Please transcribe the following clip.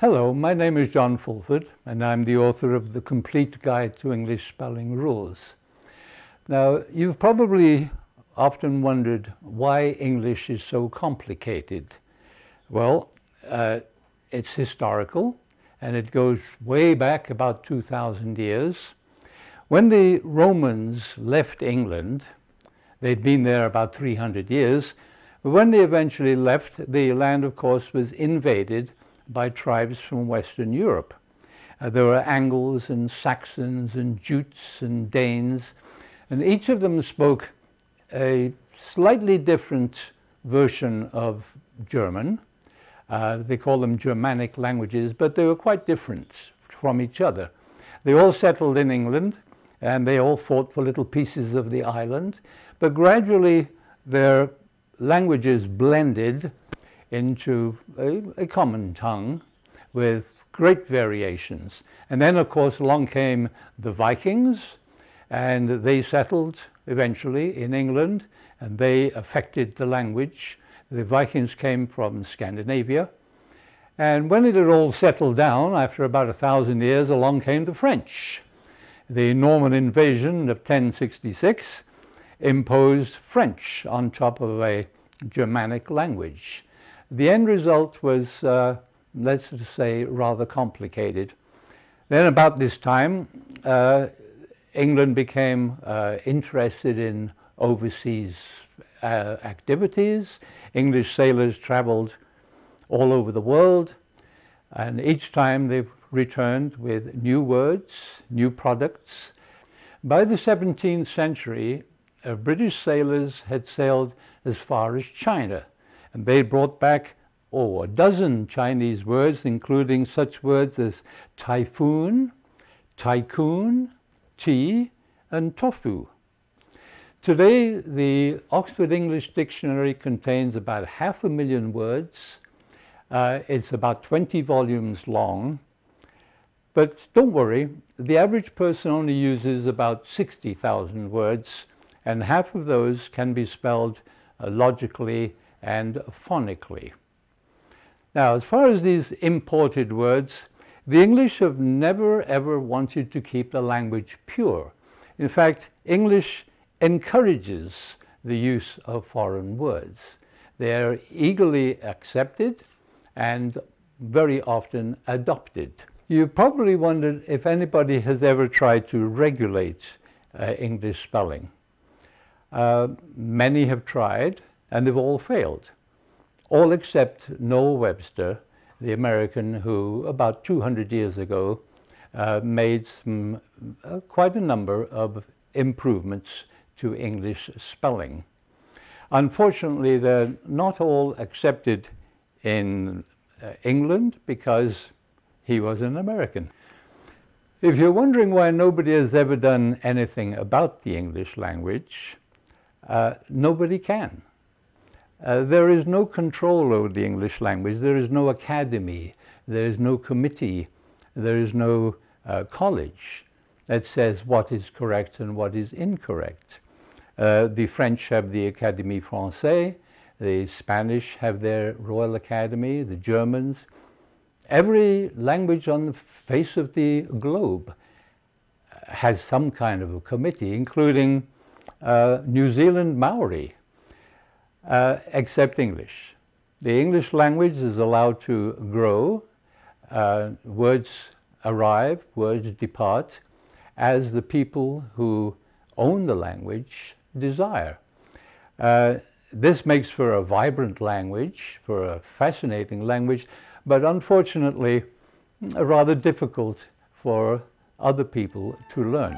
Hello, my name is John Fulford, and I'm the author of The Complete Guide to English Spelling Rules. Now, you've probably often wondered why English is so complicated. Well, it's historical, and it goes way back about 2,000 years. When the Romans left England, they'd been there about 300 years, but when they eventually left, the land, of course, was invaded by tribes from Western Europe. There were Angles and Saxons and Jutes and Danes, and each of them spoke a slightly different version of German. They call them Germanic languages, but they were quite different from each other. They all settled in England, and they all fought for little pieces of the island, but gradually their languages blended into a common tongue with great variations. And then, of course, along came the Vikings, and they settled eventually in England, and they affected the language. The Vikings came from Scandinavia, and when it had all settled down, after about 1,000 years, along came the French. The Norman invasion of 1066 imposed French on top of a Germanic language. The end result was, let's just say, rather complicated. Then about this time, England became interested in overseas activities. English sailors traveled all over the world, and each time they returned with new words, new products. By the 17th century, British sailors had sailed as far as China, and they brought back a dozen Chinese words, including such words as typhoon, tycoon, tea, and tofu. Today, the Oxford English Dictionary contains about 500,000 words. It's about 20 volumes long. But don't worry, the average person only uses about 60,000 words, and half of those can be spelled logically and phonically. Now, as far as these imported words, the English have never ever wanted to keep the language pure. In fact, English encourages the use of foreign words. They are eagerly accepted and very often adopted. You probably wondered if anybody has ever tried to regulate English spelling. Many have tried, and they've all failed. All except Noel Webster, the American who, about 200 years ago, made quite a number of improvements to English spelling. Unfortunately, they're not all accepted in England because he was an American. If you're wondering why nobody has ever done anything about the English language, nobody can. There is no control over the English language. There is no academy. There is no committee. There is no college that says what is correct and what is incorrect. The French have the Académie Française. The Spanish have their Royal Academy. The Germans. Every language on the face of the globe has some kind of a committee, including New Zealand Maori, except English. The English language is allowed to grow. Words arrive, words depart, as the people who own the language desire. This makes for a vibrant language, for a fascinating language, but unfortunately rather difficult for other people to learn.